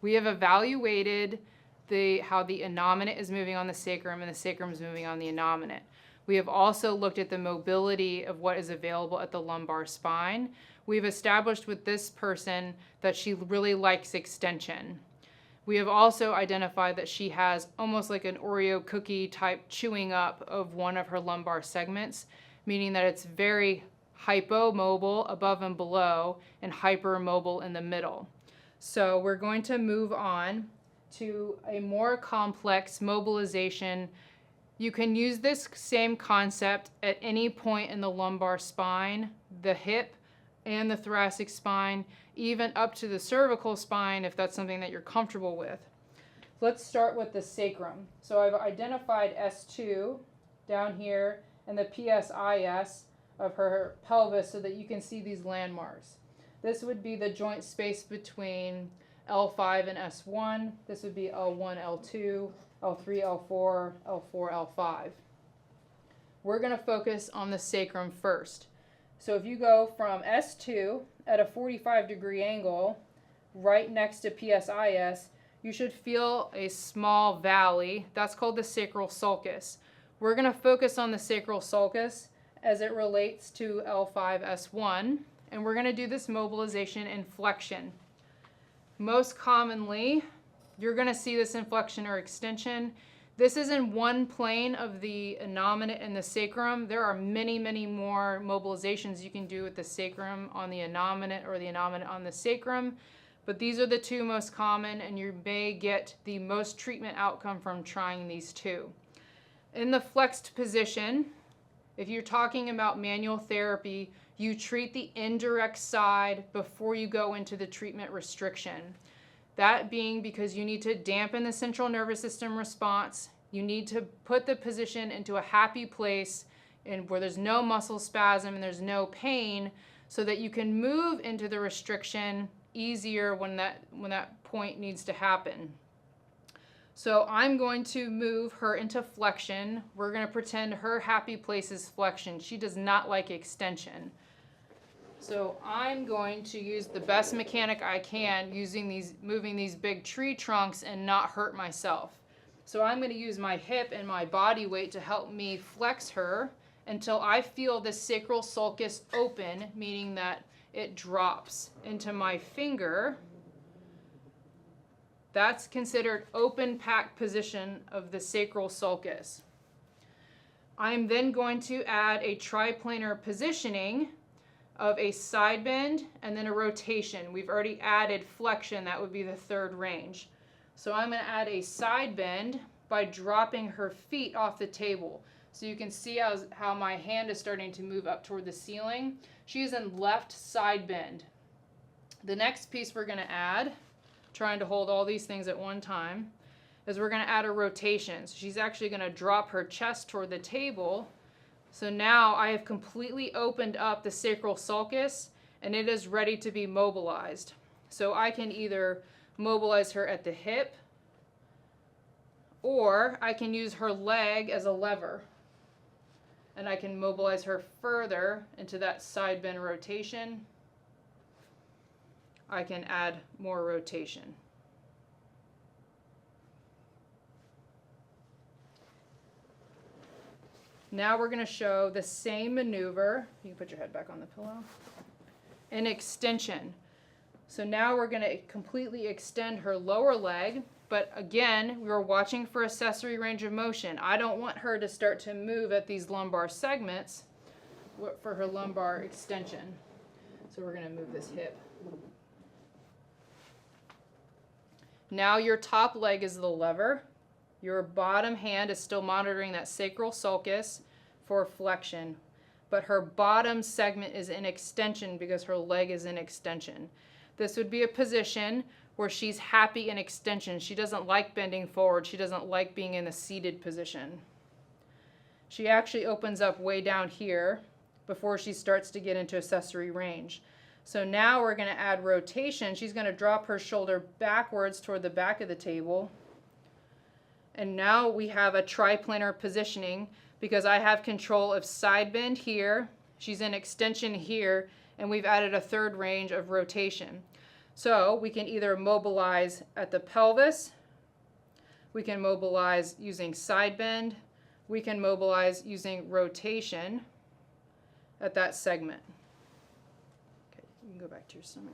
We have evaluated how the anominate is moving on the sacrum and the sacrum is moving on the anominate. We have also looked at the mobility of what is available at the lumbar spine. We've established with this person that she really likes extension. We have also identified that she has almost like an Oreo cookie type chewing up of one of her lumbar segments, meaning that it's very hypomobile above and below and hypermobile in the middle. So we're going to move on to a more complex mobilization. You can use this same concept at any point in the lumbar spine, the hip, and the thoracic spine, even up to the cervical spine if that's something that you're comfortable with. Let's start with the sacrum. So I've identified S2 down here and the PSIS of her pelvis so that you can see these landmarks. This would be the joint space between L5 and S1. This would be L1, L2, L3, L4, L4, L5. We're going to focus on the sacrum first. So if you go from S2 at a 45-degree angle right next to PSIS, you should feel a small valley. That's called the sacral sulcus. We're going to focus on the sacral sulcus as it relates to L5-S1, and we're going to do this mobilization in flexion. Most commonly, you're going to see this in flexion or extension. This is in one plane of the anominate and the sacrum. There are many, many more mobilizations you can do with the sacrum on the anominate or the anominate on the sacrum, but these are the two most common, and you may get the most treatment outcome from trying these two. In the flexed position, if you're talking about manual therapy, you treat the indirect side before you go into the treatment restriction. That being because you need to dampen the central nervous system response. You need to put the position into a happy place and where there's no muscle spasm and there's no pain, so that you can move into the restriction easier when that point needs to happen. So I'm going to move her into flexion. We're going to pretend her happy place is flexion. She does not like extension. So I'm going to use the best mechanic I can moving these big tree trunks and not hurt myself. So I'm going to use my hip and my body weight to help me flex her until I feel the sacral sulcus open, meaning that it drops into my finger. That's considered open pack position of the sacral sulcus. I'm then going to add a triplanar positioning of a side bend and then a rotation. We've already added flexion, that would be the third range. So I'm going to add a side bend by dropping her feet off the table. So you can see how my hand is starting to move up toward the ceiling. She's in left side bend. The next piece we're going to add, trying to hold all these things at one time, is we're going to add a rotation. So she's actually going to drop her chest toward the table. So now I have completely opened up the sacral sulcus and it is ready to be mobilized. So I can either mobilize her at the hip, or I can use her leg as a lever. And I can mobilize her further into that side bend rotation. I can add more rotation. Now we're going to show the same maneuver. You can put your head back on the pillow. An extension. So now we're going to completely extend her lower leg, but again, we were watching for accessory range of motion. I don't want her to start to move at these lumbar segments for her lumbar extension. So we're going to move this hip. Now your top leg is the lever. Your bottom hand is still monitoring that sacral sulcus for flexion, but her bottom segment is in extension because her leg is in extension. This would be a position where she's happy in extension. She doesn't like bending forward. She doesn't like being in a seated position. She actually opens up way down here before she starts to get into accessory range. So now we're going to add rotation. She's going to drop her shoulder backwards toward the back of the table. And now we have a triplanar positioning because I have control of side bend here, she's in extension here, and we've added a third range of rotation. So we can either mobilize at the pelvis, we can mobilize using side bend, we can mobilize using rotation at that segment. Okay, you can go back to your stomach.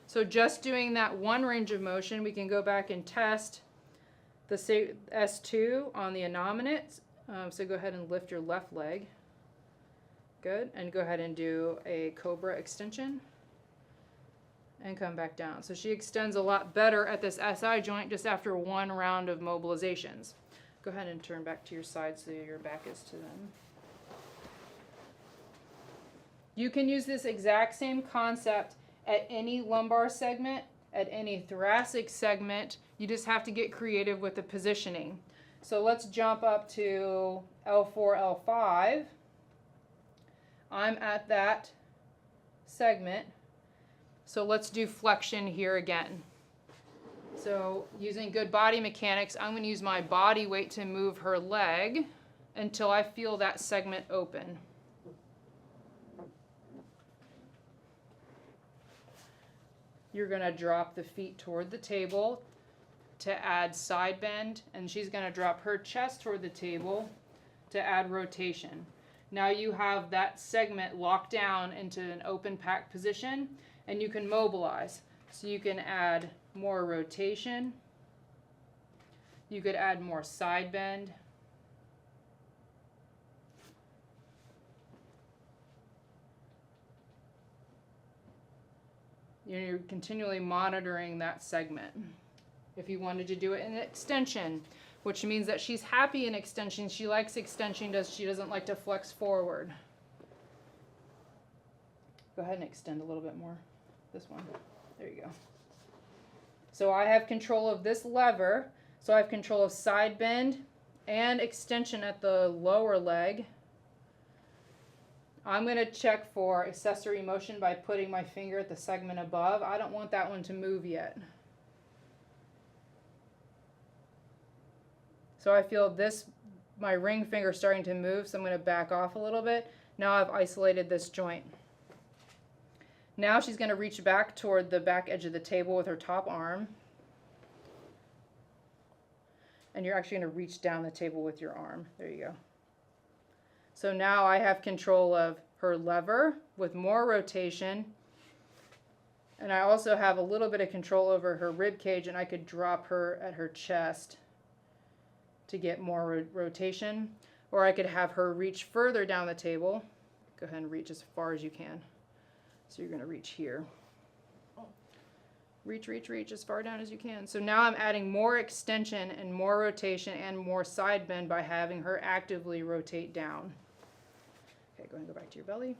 So just doing that one range of motion, we can go back and test the S2 on the anominate. So go ahead and lift your left leg. Good. And go ahead and do a cobra extension. And come back down. So she extends a lot better at this SI joint just after one round of mobilizations. Go ahead and turn back to your side so your back is to them. You can use this exact same concept at any lumbar segment, at any thoracic segment. You just have to get creative with the positioning. So let's jump up to L4, L5. I'm at that segment. So let's do flexion here again. So using good body mechanics, I'm going to use my body weight to move her leg until I feel that segment open. You're going to drop the feet toward the table to add side bend, and she's going to drop her chest toward the table to add rotation. Now you have that segment locked down into an open pack position, and you can mobilize. So you can add more rotation. You could add more side bend. You're continually monitoring that segment. If you wanted to do it in extension, which means that she's happy in extension, she likes extension, she doesn't like to flex forward. Go ahead and extend a little bit more. This one. There you go. So I have control of this lever. So I have control of side bend and extension at the lower leg. I'm going to check for accessory motion by putting my finger at the segment above. I don't want that one to move yet. So I feel this, my ring finger starting to move, so I'm going to back off a little bit. Now I've isolated this joint. Now she's going to reach back toward the back edge of the table with her top arm. And you're actually going to reach down the table with your arm. There you go. So now I have control of her lever with more rotation. And I also have a little bit of control over her rib cage, and I could drop her at her chest to get more rotation. Or I could have her reach further down the table. Go ahead and reach as far as you can. So you're going to reach here. Reach, reach, reach as far down as you can. So now I'm adding more extension and more rotation and more side bend by having her actively rotate down. Okay, go ahead and go back to your belly.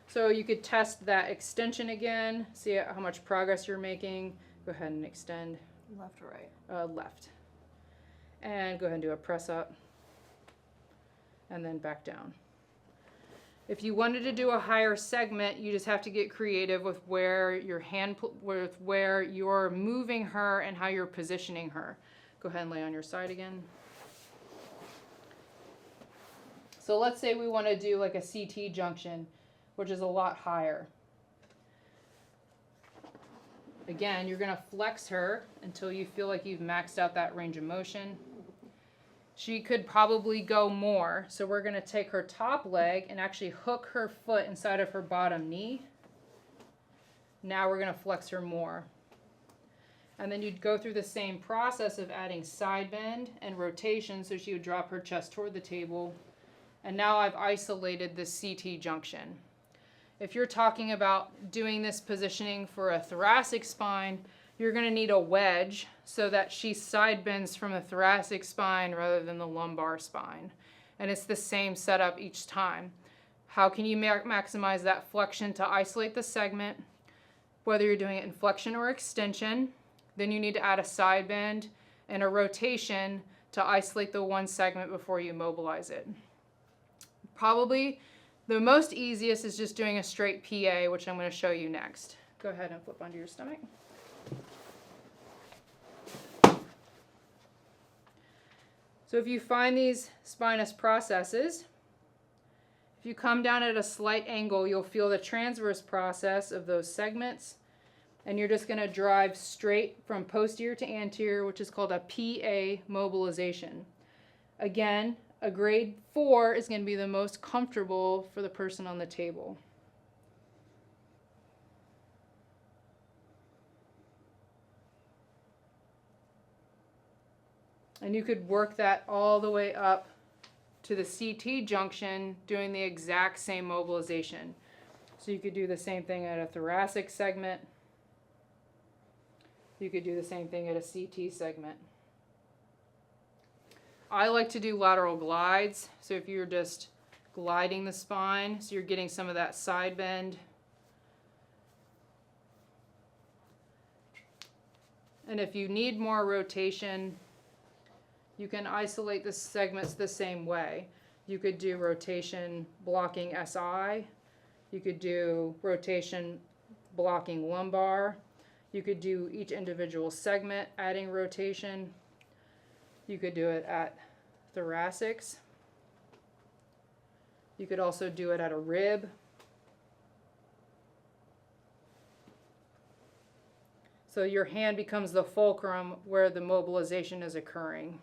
So you could test that extension again, see how much progress you're making. Go ahead and extend. Left or right? Left. And go ahead and do a press up. And then back down. If you wanted to do a higher segment, you just have to get creative with where your with where you're moving her and how you're positioning her. Go ahead and lay on your side again. So let's say we want to do like a CT junction, which is a lot higher. Again, you're going to flex her until you feel like you've maxed out that range of motion. She could probably go more. So we're going to take her top leg and actually hook her foot inside of her bottom knee. Now we're going to flex her more. And then you'd go through the same process of adding side bend and rotation, so she would drop her chest toward the table. And now I've isolated the CT junction. If you're talking about doing this positioning for a thoracic spine, you're going to need a wedge so that she side bends from the thoracic spine rather than the lumbar spine. And it's the same setup each time. How can you maximize that flexion to isolate the segment? Whether you're doing it in flexion or extension, then you need to add a side bend and a rotation to isolate the one segment before you mobilize it. Probably the most easiest is just doing a straight PA, which I'm going to show you next. Go ahead and flip onto your stomach. So if you find these spinous processes, If you come down at a slight angle, you'll feel the transverse process of those segments, and you're just going to drive straight from posterior to anterior, which is called a PA mobilization. Again, a grade 4 is going to be the most comfortable for the person on the table. And you could work that all the way up to the CT junction doing the exact same mobilization. So you could do the same thing at a thoracic segment. You could do the same thing at a CT segment. I like to do lateral glides. So if you're just gliding the spine, so you're getting some of that side bend. And if you need more rotation, you can isolate the segments the same way. You could do rotation blocking SI. You could do rotation blocking lumbar. You could do each individual segment, adding rotation. You could do it at thoracics. You could also do it at a rib. So your hand becomes the fulcrum where the mobilization is occurring.